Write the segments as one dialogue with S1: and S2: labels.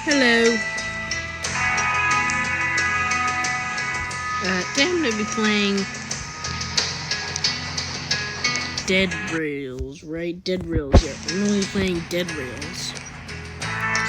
S1: Hello. Today I'm going to be playing Dead Rails, right? Dead Rails, yeah. I'm going to be playing Dead Rails.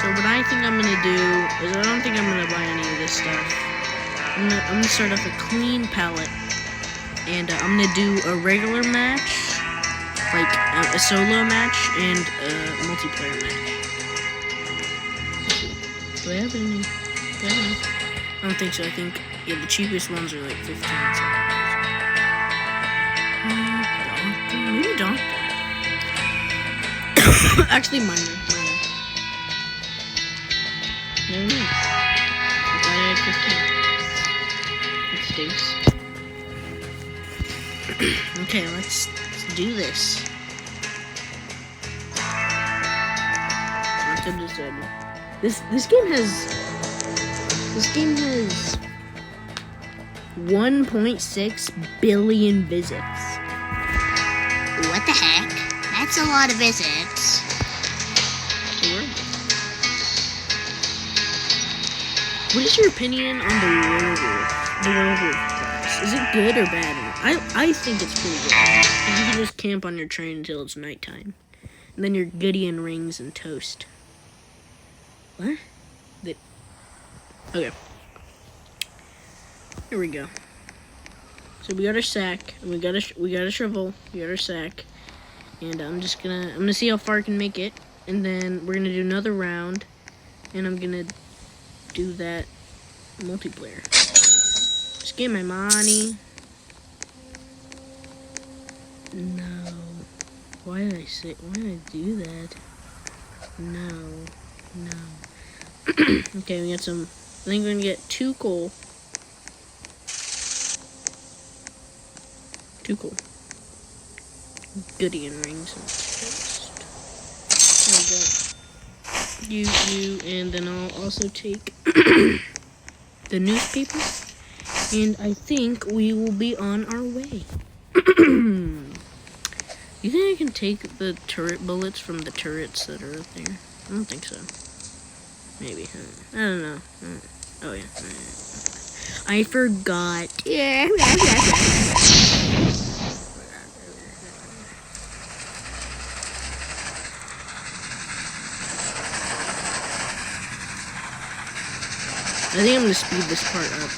S1: So what I think I'm going to do is I don't think I'm going to buy any of this stuff. I'm going to start off a clean palette. And I'm going to do a regular match, like a solo match, and a multiplayer match. Do I have any? I don't think so. I think, yeah, the cheapest ones are like 15 cents. Maybe Doctor. Actually, minor. No. I thought I had 15. It stinks. Okay, let's do this. This game has 1.6 billion visits.
S2: What the heck? That's a lot of visits.
S1: What is your opinion on the werewolf class? Is it good or bad? I think it's pretty good. You can just camp on your train until it's nighttime. And then you're goody and rings and toast. What? Okay. Here we go. So we got our sack, and we got a shovel, we got our sack, and I'm gonna see how far I can make it, and then we're gonna do another round, and I'm gonna do that multiplayer. Just get my money. No. Why did I do that? No. Okay, we got some. I think we're gonna get 2 coal. 2 coal. Goody and rings and toast. You, and then I'll also take the newspaper. And I think we will be on our way. You think I can take the turret bullets from the turrets that are up there? I don't think so. Maybe. I don't know. Oh, yeah. I forgot. Yeah. I think I'm going to speed this part up.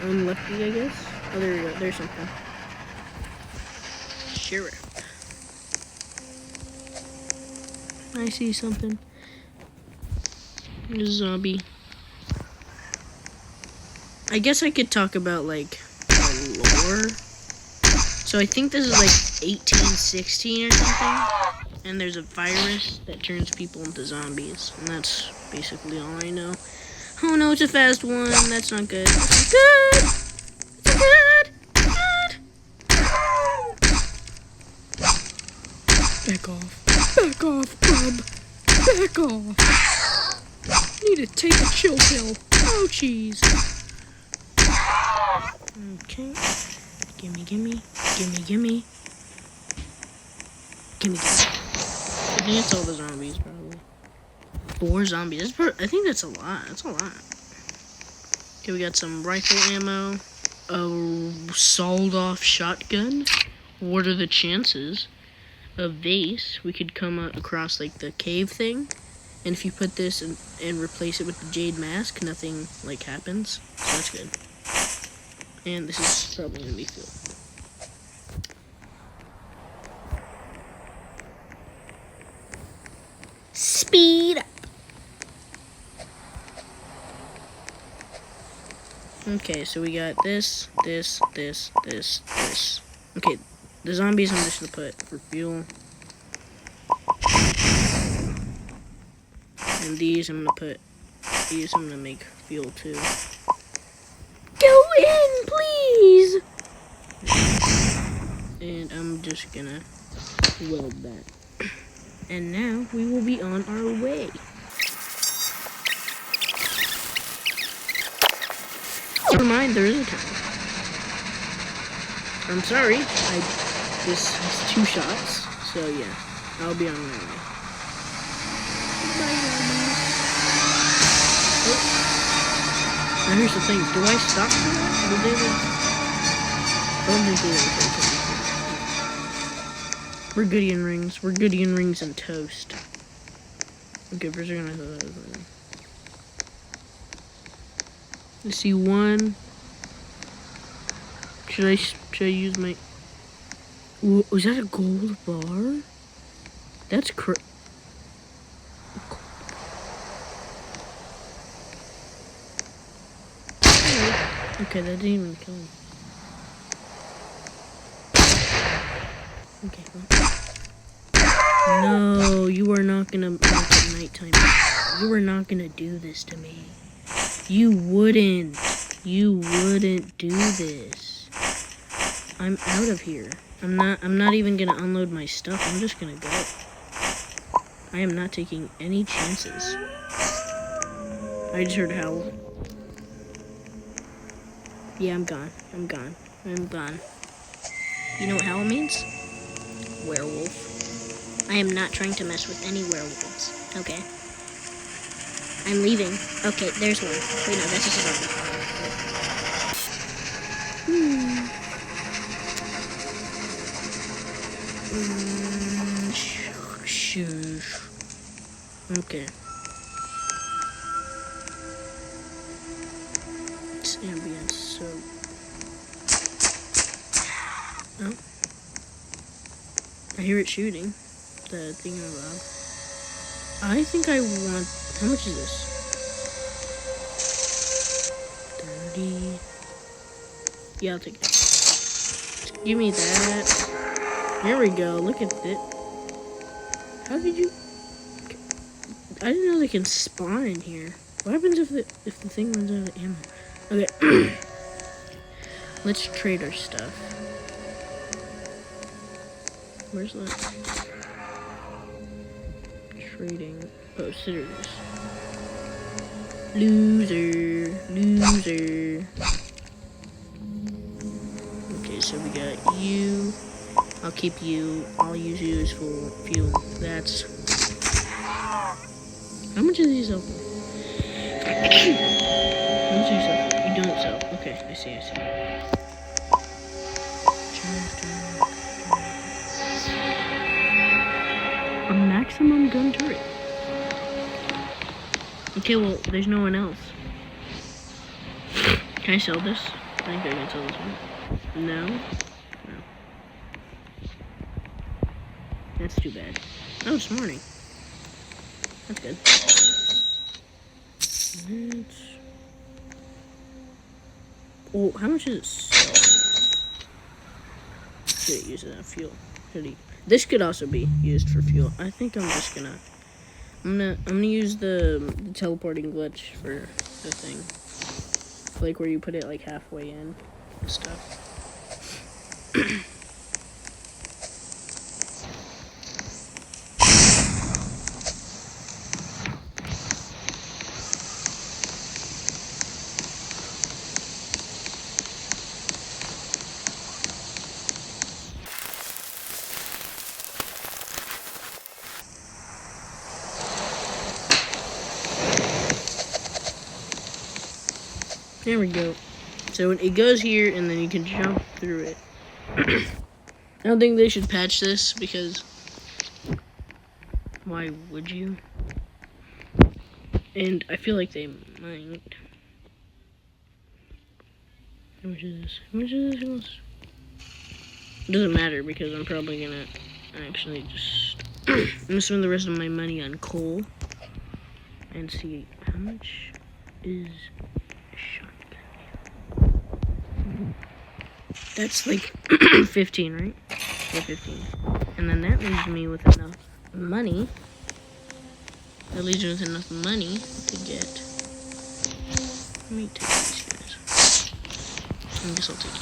S1: I'm lucky, I guess. Oh, there we go. There's something. Sheriff. I see something. There's a zombie. I guess I could talk about, like, lore. So I think this is, like, 1816 or something. And there's a virus that turns people into zombies. And that's basically all I know. Oh no, it's a fast one. That's not good. That's not good! It's good! Back off, bub. Back off. Need to take a chill pill. Oh, jeez. Okay. Gimme. I think it's all the zombies, probably. 4 zombies. I think that's a lot. Okay, we got some rifle ammo. A sawed-off shotgun. What are the chances? A vase. We could come across, like, the cave thing. And if you put this and replace it with the jade mask, nothing, like, happens. So that's good. And this is probably going to be filled. Speed up. Okay, so we got this. Okay, the zombies I'm just gonna put for fuel. And these I'm gonna make fuel too. Go in, please! And I'm just gonna weld that. And now we will be on our way. Never mind, there is a time. I'm sorry, This is 2 shots, so yeah, I'll be on my way. Bye, zombies. Oh. Now here's the thing, do I stop for that? Did they like... I don't think they were. We're Goodian rings. We're Goodian rings and toast. Okay, first we're gonna... Let's see, 1... Should I use my... Ooh, was that a gold bar? That's okay, that didn't even kill me. Okay, well. No, you are not gonna make it nighttime. You are not gonna do this to me. You wouldn't. You wouldn't do this. I'm out of here. I'm not even gonna unload my stuff. I'm just gonna go. I am not taking any chances. I just heard a howl. Yeah, I'm gone. I'm gone. I'm gone. You know what howl means? Werewolf. I am not trying to mess with any werewolves. Okay. I'm leaving. Okay, there's one. Wait, no, that's just a zombie. Okay. This ambience so... Oh. I hear it shooting. The thing I robbed. I think I want... How much is this? 30... Yeah, I'll take it. Give me that. There we go. Look at it. How did you... I didn't know they can spawn in here. What happens if the thing runs out of ammo? Okay. Let's trade our stuff. Where's that? Trading. Oh, scissors. Loser. Loser. Okay, so we got you. I'll keep you. I'll use you as fuel. That's... How much are these open? How much are these open? You don't sell. Okay, I see. A maximum gun turret. Okay, well, there's no one else. Can I sell this? I think I can sell this one. No. That's too bad. Oh, it's morning. That's good. Oh, how much is it sell? Should it use it as fuel? This could also be used for fuel. I think I'm just gonna... I'm gonna use the teleporting glitch for the thing. Like where you put it like halfway in and stuff. There we go. So it goes here, and then you can jump through it. I don't think they should patch this, because... Why would you? And I feel like they might. How much is this? How much is this? It doesn't matter, because I'm probably gonna actually just... I'm gonna spend the rest of my money on coal. And see, how much is... That's like 15, right? Yeah, 15. And then that leaves me with enough money. That leaves me with enough money to get... Let me take these guys. I guess I'll take you.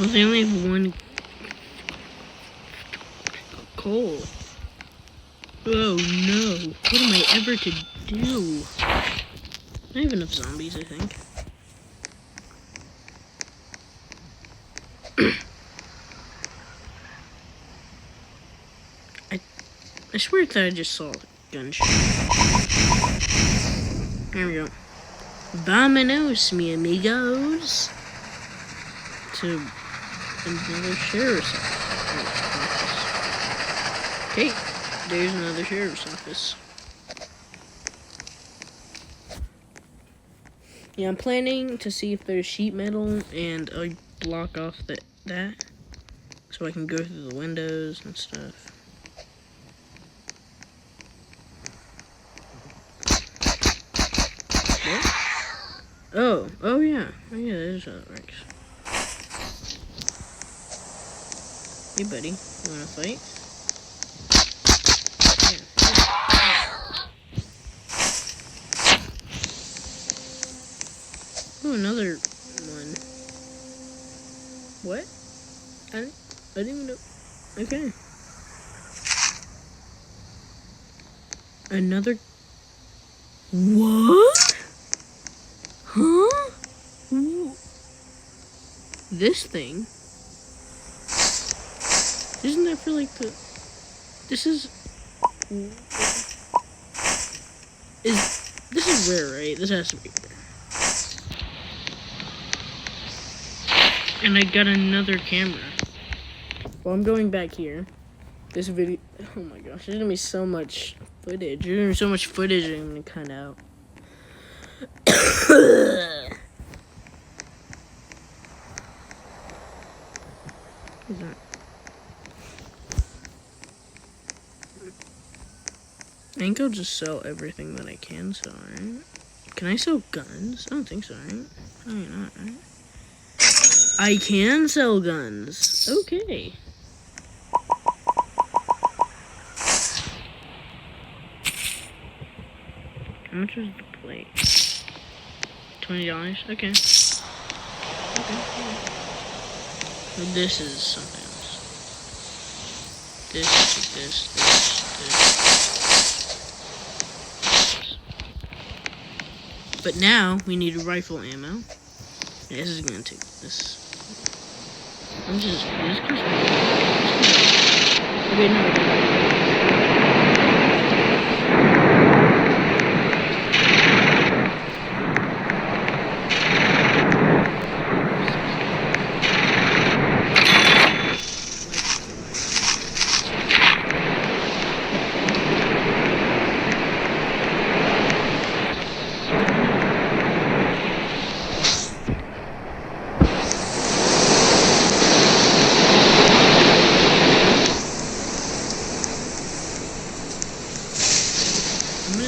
S1: Well, they only have one coal. Oh no, what am I ever to do? I have enough zombies, I think. I swear that I just saw a gunshot. There we go. Vámonos, mi amigos. To another sheriff's office. Okay, there's another sheriff's office. Yeah, I'm planning to see if there's sheet metal and I block off that so I can go through the windows and stuff. What? Oh yeah. Oh yeah, there's how it works. Hey buddy, you wanna fight? Oh, another one. What? I didn't even know. Okay. Another. What? Huh? This thing? Isn't that for like the... This is rare, right? This has to be rare. And I got another camera. Well, I'm going back here. This video... Oh my gosh, there's gonna be so much footage. There's gonna be so much footage I'm gonna cut out. What is that? I think I'll just sell everything that I can sell, right? Can I sell guns? I don't think so, right? Probably not, right? I can sell guns. Okay. How much was the plate? $20? Okay. Okay. Well, this is something else. This. But now we need rifle ammo. Yeah, this is gonna take this. I'm just. Okay, no.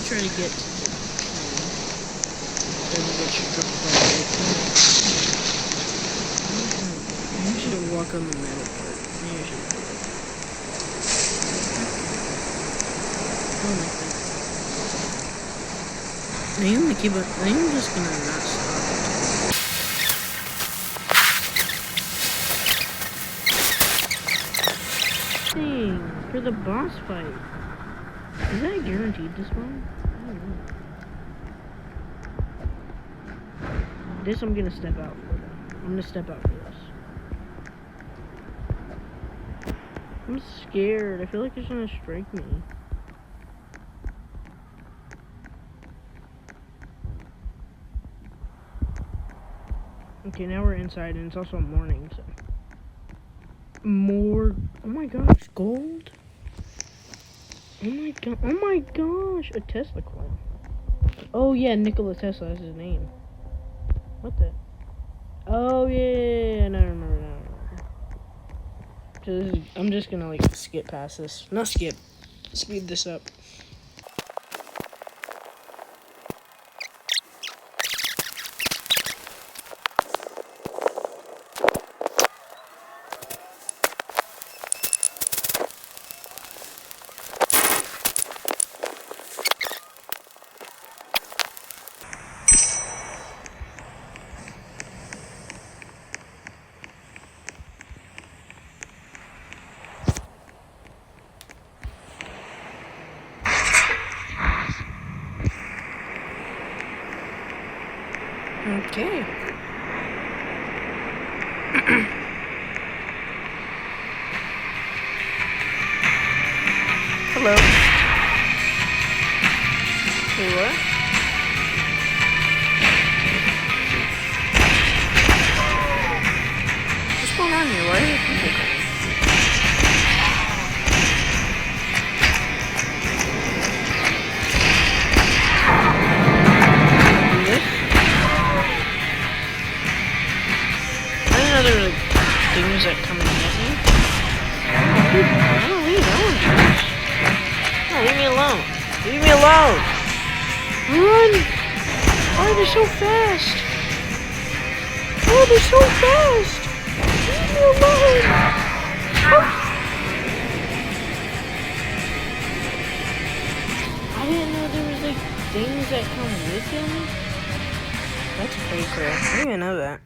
S1: Try to get to the I should walk on the metal part. Maybe I should. Oh my god. I'm gonna keep it. I'm just gonna not stop. Dang, for the boss fight. Is that guaranteed to spawn? I don't know. This I'm gonna step out for though. I'm gonna step out for this. I'm scared. I feel like it's gonna strike me. Okay, now we're inside and it's also morning, so. More. Oh my gosh, gold? Oh my gosh, a Tesla coin. Oh yeah, Nikola Tesla is his name. What the? Oh yeah, now I remember now. So I'm just gonna like skip past this. Not skip, speed this up. Okay. Hello. Hey, what? What's going on here? Why are there people coming? Do this? I didn't know there were like things that come and get me. I don't leave. I don't do this. No, leave me alone. Leave me alone. Run! Why are they so fast? Oh, they're so fast! Leave me alone! Oh. I didn't know there was like things that come with him. That's pretty cool. I didn't even know that.